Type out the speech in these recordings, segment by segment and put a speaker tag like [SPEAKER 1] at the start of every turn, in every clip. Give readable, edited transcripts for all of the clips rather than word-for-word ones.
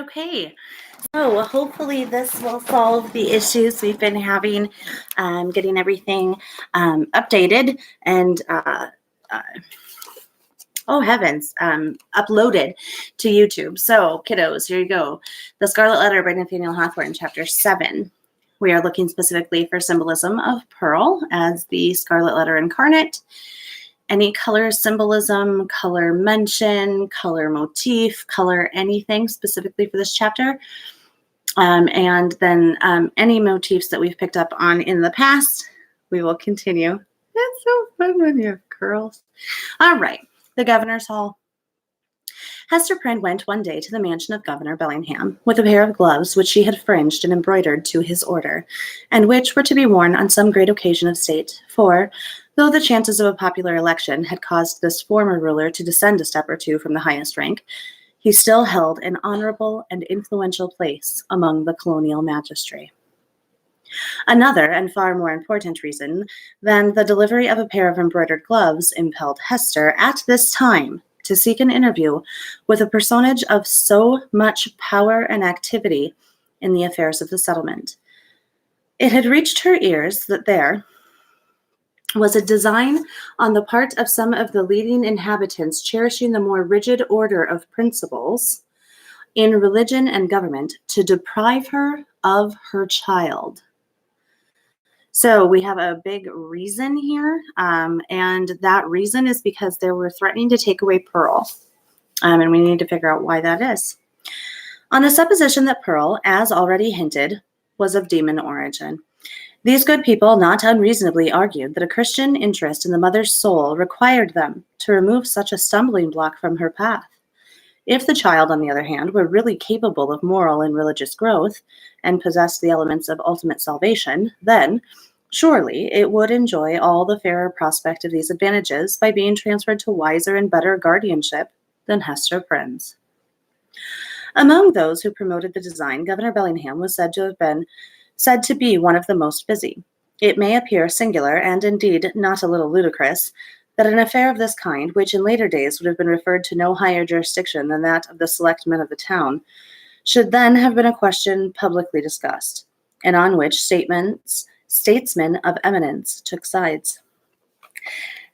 [SPEAKER 1] Okay, so hopefully this will solve the issues we've been having, getting everything updated and, uh, oh heavens, uploaded to YouTube. So, kiddos, here you go. The Scarlet Letter by Nathaniel Hawthorne, Chapter 7. We are looking specifically for symbolism of pearl as the Scarlet Letter incarnate. Any color symbolism, color mention, color motif, color anything specifically for this chapter. And then any motifs that we've picked up on in the past, we will continue. That's so fun when you have curls. All right, the Governor's Hall. Hester Prynne went one day to the mansion of Governor Bellingham with a pair of gloves which she had fringed and embroidered to his order, and which were to be worn on some great occasion of state, for, though the chances of a popular election had caused this former ruler to descend a step or two from the highest rank, he still held an honorable and influential place among the colonial magistracy. Another and far more important reason than the delivery of a pair of embroidered gloves impelled Hester at this time to seek an interview with a personage of so much power and activity in the affairs of the settlement. It had reached her ears that there was a design on the part of some of the leading inhabitants cherishing the more rigid order of principles in religion and government to deprive her of her child. So we have a big reason here, and that reason is because they were threatening to take away Pearl, and we need to figure out why that is. On the supposition that Pearl, as already hinted, was of demon origin, these good people not unreasonably argued that a Christian interest in the mother's soul required them to remove such a stumbling block from her path. If the child, on the other hand, were really capable of moral and religious growth and possessed the elements of ultimate salvation, then surely it would enjoy all the fairer prospect of these advantages by being transferred to wiser and better guardianship than Hester Prynne's. Among those who promoted the design, Governor Bellingham was said to be one of the most busy. It may appear singular, and indeed not a little ludicrous, that an affair of this kind, which in later days would have been referred to no higher jurisdiction than that of the select men of the town, should then have been a question publicly discussed, and on which statesmen of eminence took sides.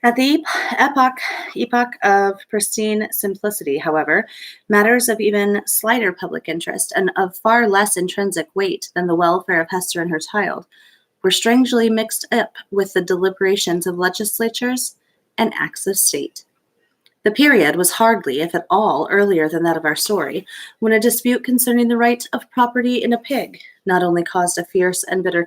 [SPEAKER 1] At the epoch of pristine simplicity, however, matters of even slighter public interest and of far less intrinsic weight than the welfare of Hester and her child were strangely mixed up with the deliberations of legislatures and acts of state. The period was hardly, if at all, earlier than that of our story, when a dispute concerning the right of property in a pig not only caused a fierce and bitter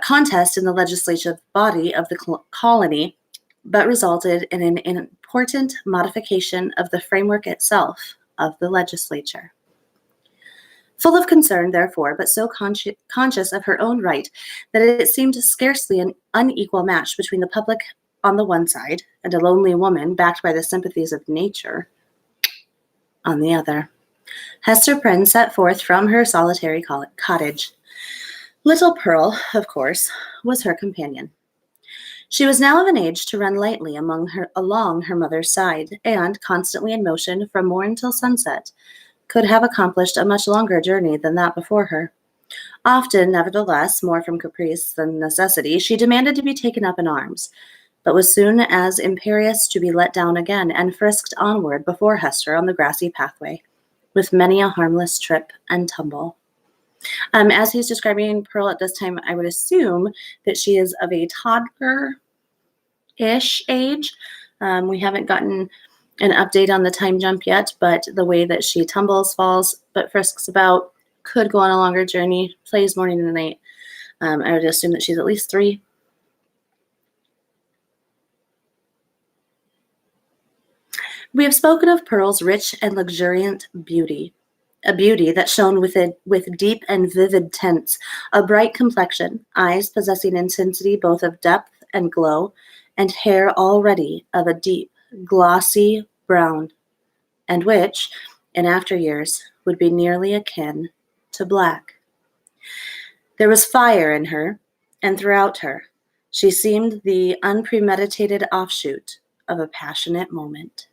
[SPEAKER 1] contest in the legislative body of the colony, but resulted in an important modification of the framework itself of the legislature. Full of concern, therefore, but so conscious of her own right that it seemed scarcely an unequal match between the public on the one side and a lonely woman backed by the sympathies of nature on the other, Hester Prynne set forth from her solitary cottage. Little Pearl, of course, was her companion. She was now of an age to run lightly along her mother's side, and, constantly in motion from morn till sunset, could have accomplished a much longer journey than that before her. Often, nevertheless, more from caprice than necessity, she demanded to be taken up in arms, but was soon as imperious to be let down again, and frisked onward before Hester on the grassy pathway, with many a harmless trip and tumble. As he's describing Pearl at this time, I would assume that she is of a toddler-ish age. We haven't gotten an update on the time jump yet, but the way that she tumbles, falls, but frisks about, could go on a longer journey, plays morning and night. I would assume that she's at least 3. We have spoken of Pearl's rich and luxuriant beauty, a beauty that shone with deep and vivid tints, a bright complexion, eyes possessing intensity both of depth and glow, and hair already of a deep, glossy brown, and which, in after years, would be nearly akin to black. There was fire in her, and throughout her, she seemed the unpremeditated offshoot of a passionate moment.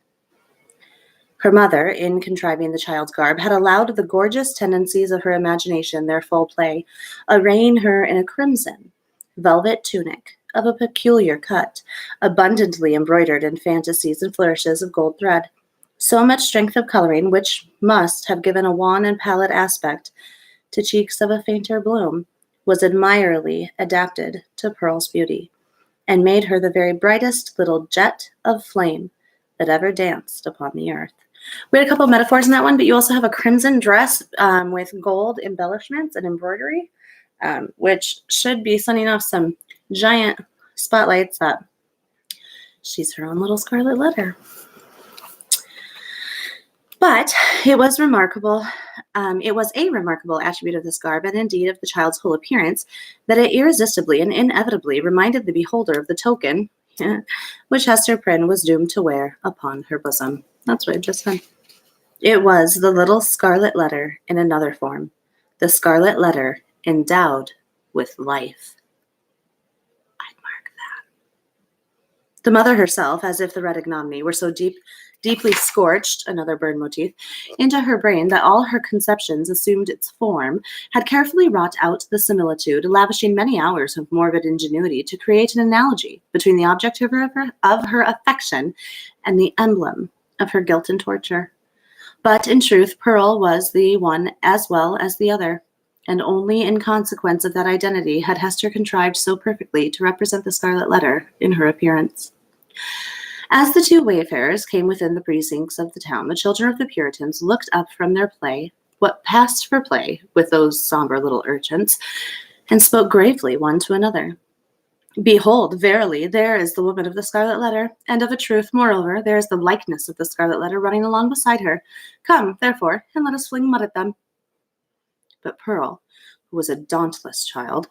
[SPEAKER 1] Her mother, in contriving the child's garb, had allowed the gorgeous tendencies of her imagination their full play, arraying her in a crimson velvet tunic of a peculiar cut, abundantly embroidered in fantasies and flourishes of gold thread. So much strength of coloring, which must have given a wan and pallid aspect to cheeks of a fainter bloom, was admirably adapted to Pearl's beauty, and made her the very brightest little jet of flame that ever danced upon the earth. We had a couple of metaphors in that one, but you also have a crimson dress with gold embellishments and embroidery, which should be sending off some giant spotlights that she's her own little scarlet letter. But it was remarkable. It was a remarkable attribute of this garb, and indeed of the child's whole appearance, that it irresistibly and inevitably reminded the beholder of the token which Hester Prynne was doomed to wear upon her bosom. That's what I just said. It was the little scarlet letter in another form, the scarlet letter endowed with life. I'd mark that. The mother herself, as if the red ignominy were so deeply scorched, another burn motif, into her brain that all her conceptions assumed its form, had carefully wrought out the similitude, lavishing many hours of morbid ingenuity to create an analogy between the object of her affection and the emblem of her guilt and torture. But in truth, Pearl was the one as well as the other, and only in consequence of that identity had Hester contrived so perfectly to represent the scarlet letter in her appearance. As the two wayfarers came within the precincts of the town, the children of the Puritans looked up from their play, what passed for play with those somber little urchins, and spoke gravely one to another. Behold, verily, there is the woman of the scarlet letter, and of a truth, moreover, there is the likeness of the scarlet letter running along beside her. Come, therefore, and let us fling mud at them. But Pearl, who was a dauntless child,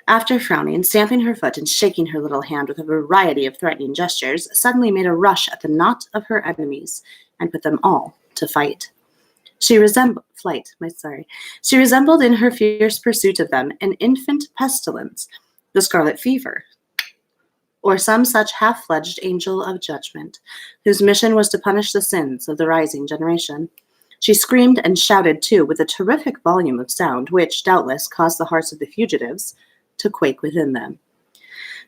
[SPEAKER 1] after frowning, stamping her foot, and shaking her little hand with a variety of threatening gestures, suddenly made a rush at the knot of her enemies, and put them all to flight. She resembled in her fierce pursuit of them an infant pestilence, the scarlet fever, or some such half-fledged angel of judgment, whose mission was to punish the sins of the rising generation. She screamed and shouted, too, with a terrific volume of sound, which, doubtless, caused the hearts of the fugitives to quake within them.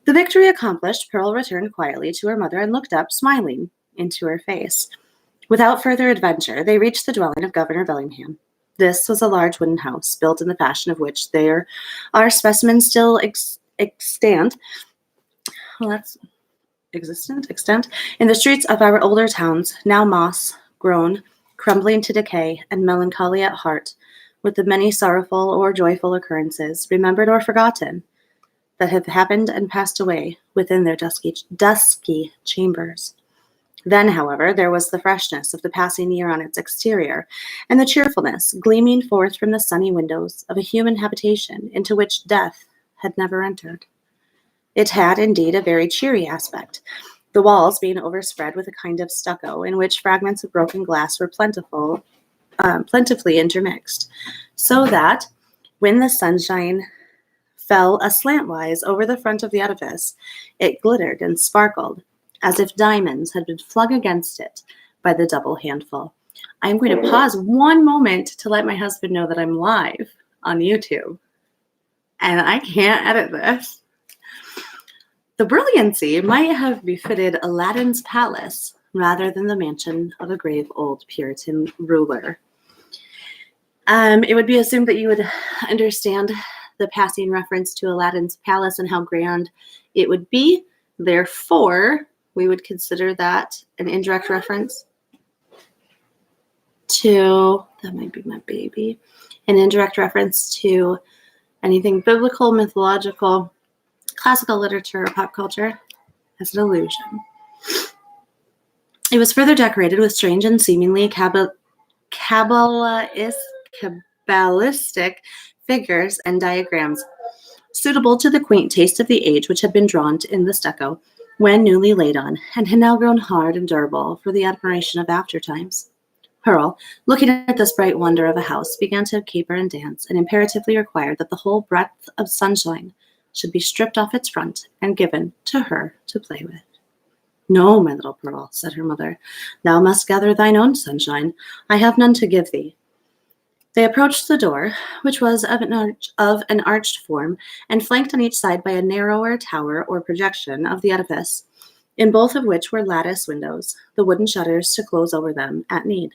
[SPEAKER 1] The victory accomplished, Pearl returned quietly to her mother and looked up, smiling, into her face. Without further adventure, they reached the dwelling of Governor Bellingham. This was a large wooden house, built in the fashion of which there are specimens still extant. Well, that's extent in the streets of our older towns, now moss-grown, crumbling to decay, and melancholy at heart, with the many sorrowful or joyful occurrences, remembered or forgotten, that have happened and passed away within their dusky chambers. Then, however, there was the freshness of the passing year on its exterior, and the cheerfulness gleaming forth from the sunny windows of a human habitation into which death had never entered. It had, indeed, a very cheery aspect, the walls being overspread with a kind of stucco, in which fragments of broken glass were plentifully intermixed, so that, when the sunshine fell aslantwise over the front of the edifice, it glittered and sparkled, as if diamonds had been flung against it by the double handful. I'm going to pause one moment to let my husband know that I'm live on YouTube, and I can't edit this. The brilliancy might have befitted Aladdin's palace rather than the mansion of a grave old Puritan ruler. It would be assumed that you would understand the passing reference to Aladdin's palace and how grand it would be. Therefore, we would consider that an indirect reference to, that might be my baby, an indirect reference to anything biblical, mythological, classical literature, or pop culture as an illusion. It was further decorated with strange and seemingly Kabbalistic figures and diagrams, suitable to the quaint taste of the age, which had been drawn in the stucco when newly laid on, and had now grown hard and durable for the admiration of aftertimes. Pearl, looking at this bright wonder of a house, began to caper and dance, and imperatively required that the whole breadth of sunshine should be stripped off its front and given to her to play with. No, my little Pearl, said her mother. Thou must gather thine own sunshine. I have none to give thee. They approached the door, which was of an arched form, and flanked on each side by a narrower tower or projection of the edifice, in both of which were lattice windows, the wooden shutters to close over them at need.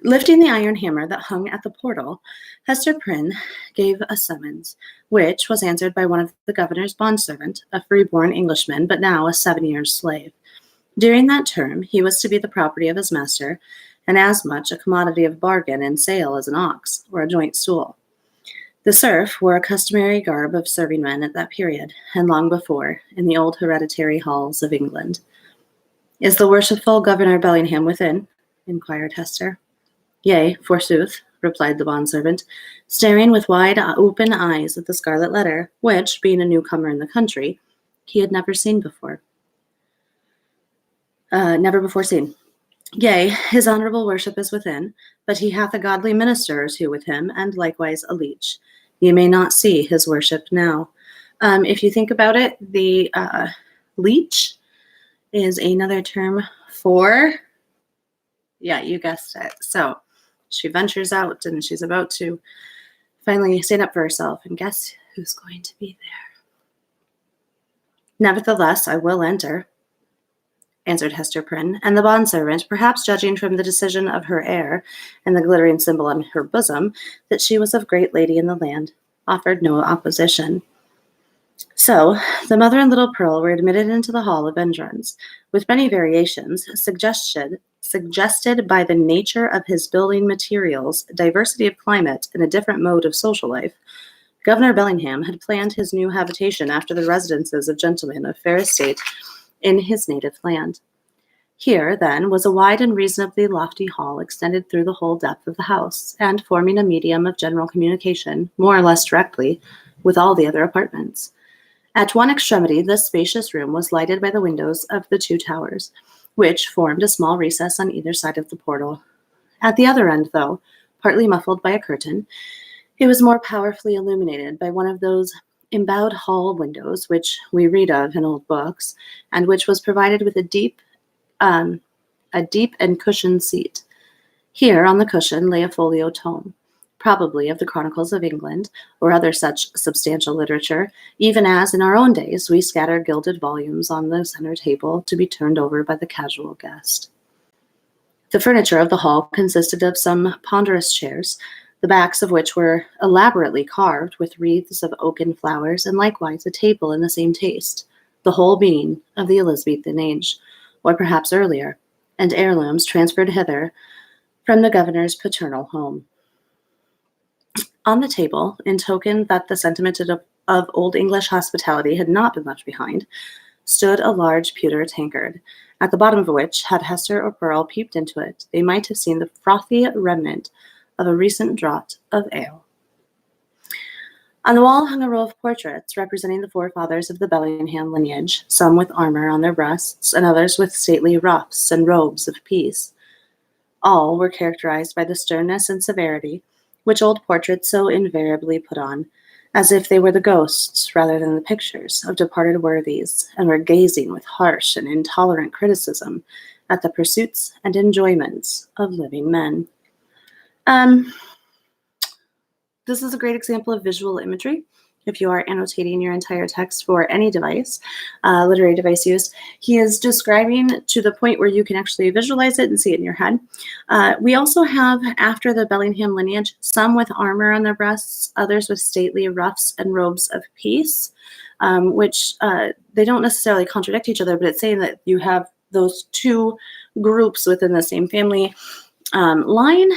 [SPEAKER 1] Lifting the iron hammer that hung at the portal, Hester Prynne gave a summons, which was answered by one of the governor's bondservant, a free-born Englishman, but now a 7-year slave. During that term, he was to be the property of his master, and as much a commodity of bargain and sale as an ox or a joint stool. The serf wore a customary garb of serving men at that period, and long before, in the old hereditary halls of England. Is the worshipful Governor Bellingham within? Inquired Hester. Yea, forsooth, replied the bondservant, staring with wide open eyes at the scarlet letter, which, being a newcomer in the country, he had never before seen. Yea, his honourable worship is within, but he hath a godly minister or two with him, and likewise a leech. Ye may not see his worship now. If you think about it, the leech is another term for, yeah, you guessed it. So she ventures out and she's about to finally stand up for herself, and guess who's going to be there? Nevertheless, I will enter, answered Hester Prynne, and the bondservant, perhaps judging from the decision of her air and the glittering symbol on her bosom that she was of great lady in the land, offered no opposition. So the mother and little Pearl were admitted into the hall of entrance, with many variations suggested by the nature of his building materials, diversity of climate, and a different mode of social life. Governor Bellingham had planned his new habitation after the residences of gentlemen of fair estate in his native land. Here, then, was a wide and reasonably lofty hall extended through the whole depth of the house, and forming a medium of general communication, more or less directly, with all the other apartments. At one extremity, this spacious room was lighted by the windows of the 2 towers, which formed a small recess on either side of the portal. At the other end, though, partly muffled by a curtain, it was more powerfully illuminated by one of those embowed hall windows which we read of in old books, and which was provided with a deep and cushioned seat. Here, on the cushion, lay a folio tome, probably of the Chronicles of England, or other such substantial literature, even as in our own days we scatter gilded volumes on the center table to be turned over by the casual guest. The furniture of the hall consisted of some ponderous chairs, the backs of which were elaborately carved with wreaths of oaken flowers, and likewise a table in the same taste, the whole being of the Elizabethan age, or perhaps earlier, and heirlooms transferred hither from the governor's paternal home. On the table, in token that the sentiment of Old English hospitality had not been left behind, stood a large pewter tankard, at the bottom of which, had Hester or Pearl peeped into it, they might have seen the frothy remnant of a recent draught of ale. On the wall hung a row of portraits representing the forefathers of the Bellingham lineage, some with armor on their breasts, and others with stately ruffs and robes of peace. All were characterized by the sternness and severity which old portraits so invariably put on, as if they were the ghosts rather than the pictures of departed worthies, and were gazing with harsh and intolerant criticism at the pursuits and enjoyments of living men. This is a great example of visual imagery. If you are annotating your entire text for any device, literary device use, he is describing to the point where you can actually visualize it and see it in your head. We also have, after the Bellingham lineage, some with armor on their breasts, others with stately ruffs and robes of peace, which they don't necessarily contradict each other, but it's saying that you have those 2 groups within the same family line,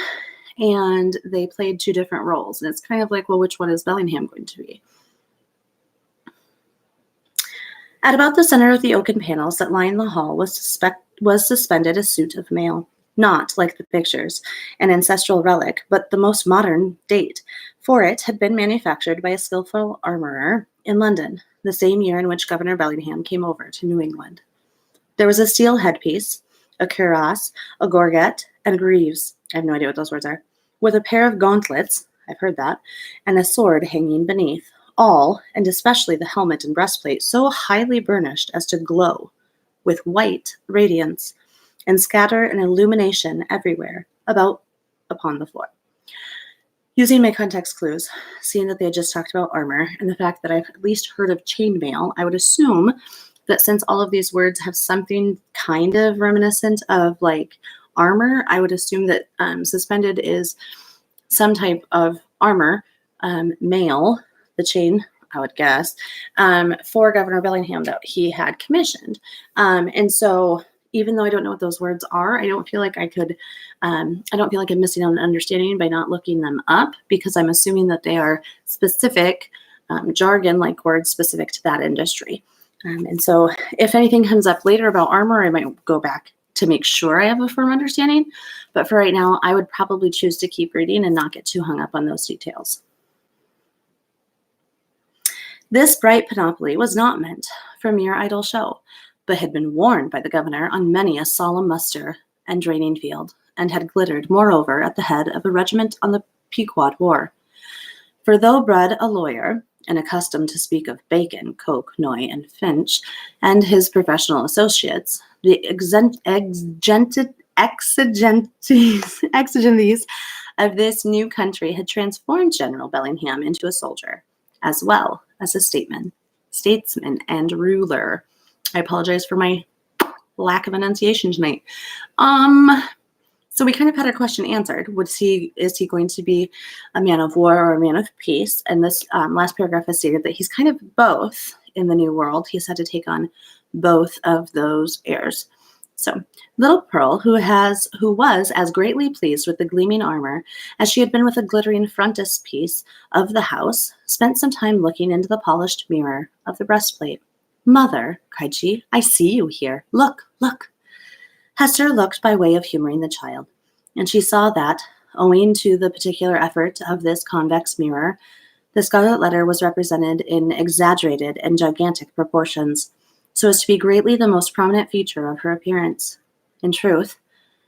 [SPEAKER 1] and they played 2 different roles. And it's kind of like, well, which one is Bellingham going to be? At about the center of the oaken panels that lined the hall was suspended a suit of mail, not, like the pictures, an ancestral relic, but the most modern date, for it had been manufactured by a skillful armorer in London, the same year in which Governor Bellingham came over to New England. There was a steel headpiece, a cuirass, a gorget, and greaves, I have no idea what those words are, with a pair of gauntlets, I've heard that, and a sword hanging beneath, all, and especially the helmet and breastplate, so highly burnished as to glow with white radiance and scatter an illumination everywhere about upon the floor. Using my context clues, seeing that they had just talked about armor and the fact that I've at least heard of chainmail, I would assume that since all of these words have something kind of reminiscent of like armor, I would assume that suspended is some type of armor, mail, the chain, I would guess, for Governor Bellingham that he had commissioned. And so even though I don't know what those words are, I don't feel like I'm missing out on understanding by not looking them up, because I'm assuming that they are specific jargon, like words specific to that industry. And so if anything comes up later about armor, I might go back to make sure I have a firm understanding. But for right now, I would probably choose to keep reading and not get too hung up on those details. This bright panoply was not meant for mere idle show, but had been worn by the governor on many a solemn muster and draining field, and had glittered, moreover, at the head of a regiment on the Pequod War. For though bred a lawyer, and accustomed to speak of Bacon, Coke, Noy, and Finch, and his professional associates, the exigencies of this new country had transformed General Bellingham into a soldier, as well as a statesman and ruler. I apologize for my lack of enunciation tonight. So we kind of had our question answered. Is he going to be a man of war or a man of peace? And this last paragraph has stated that he's kind of both in the New World. He's had to take on both of those airs. So little Pearl, who was as greatly pleased with the gleaming armor as she had been with the glittering frontispiece of the house, spent some time looking into the polished mirror of the breastplate. "Mother," cried she, "I see you here. Look, look." Hester looked by way of humoring the child, and she saw that, owing to the particular effort of this convex mirror, the scarlet letter was represented in exaggerated and gigantic proportions, so as to be greatly the most prominent feature of her appearance. In truth,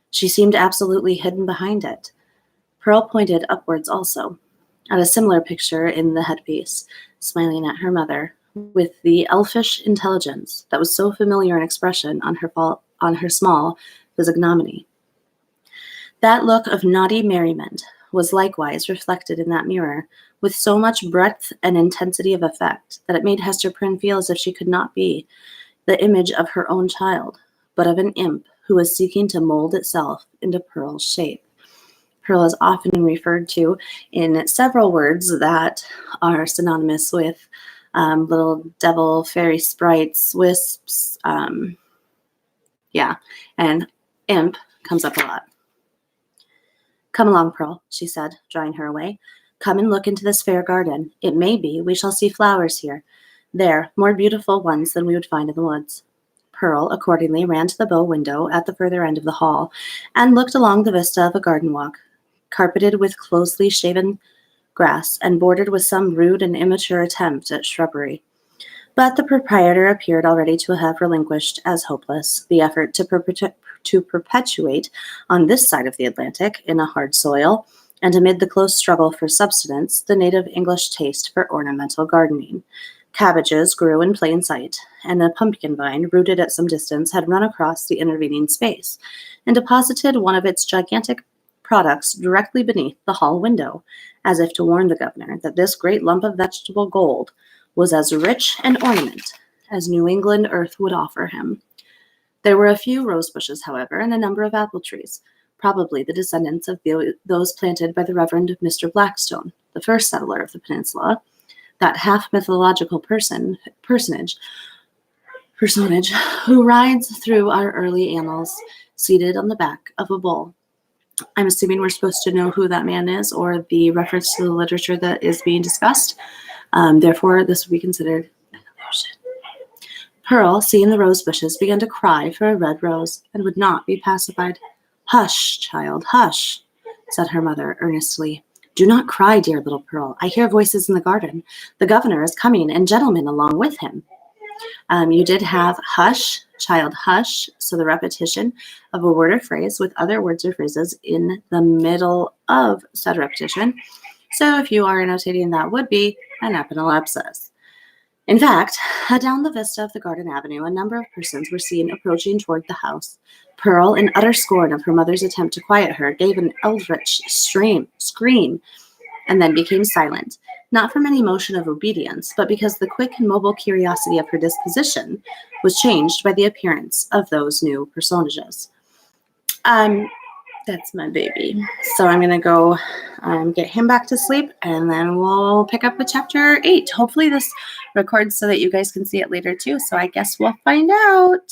[SPEAKER 1] she seemed absolutely hidden behind it. Pearl pointed upwards also, at a similar picture in the headpiece, smiling at her mother, with the elfish intelligence that was so familiar an expression on her small physiognomy. That look of naughty merriment was likewise reflected in that mirror, with so much breadth and intensity of effect that it made Hester Prynne feel as if she could not be the image of her own child, but of an imp who was seeking to mold itself into Pearl's shape. Pearl is often referred to in several words that are synonymous with little devil, fairy sprites, wisps, and imp comes up a lot. "Come along, Pearl," she said, drawing her away. "Come and look into this fair garden. It may be we shall see flowers here. There, more beautiful ones than we would find in the woods." Pearl accordingly ran to the bow window at the further end of the hall, and looked along the vista of a garden walk, carpeted with closely shaven grass, and bordered with some rude and immature attempt at shrubbery. But the proprietor appeared already to have relinquished as hopeless the effort to perpetuate on this side of the Atlantic, in a hard soil, and amid the close struggle for subsistence, the native English taste for ornamental gardening. Cabbages grew in plain sight, and a pumpkin vine, rooted at some distance, had run across the intervening space, and deposited one of its gigantic products directly beneath the hall window, as if to warn the governor that this great lump of vegetable gold was as rich an ornament as New England earth would offer him. There were a few rose bushes, however, and a number of apple trees, probably the descendants of those planted by the Reverend Mr. Blackstone, the first settler of the peninsula, that half-mythological personage who rides through our early annals seated on the back of a bull. I'm assuming we're supposed to know who that man is, or the reference to the literature that is being discussed. Therefore, this would be considered an illusion. Pearl, seeing the rose bushes, began to cry for a red rose, and would not be pacified. "Hush, child, hush," said her mother earnestly. "Do not cry, dear little Pearl. I hear voices in the garden. The governor is coming, and gentlemen along with him." You did have hush, child, hush, so the repetition of a word or phrase with other words or phrases in the middle of said repetition. So if you are annotating, that would be an epilepsis. In fact, down the vista of the garden avenue, a number of persons were seen approaching toward the house. Pearl, in utter scorn of her mother's attempt to quiet her, gave an eldritch scream, and then became silent, not from any motion of obedience, but because the quick and mobile curiosity of her disposition was changed by the appearance of those new personages. That's my baby. So I'm going to go get him back to sleep, and then we'll pick up with chapter 8. Hopefully this records so that you guys can see it later too. So I guess we'll find out.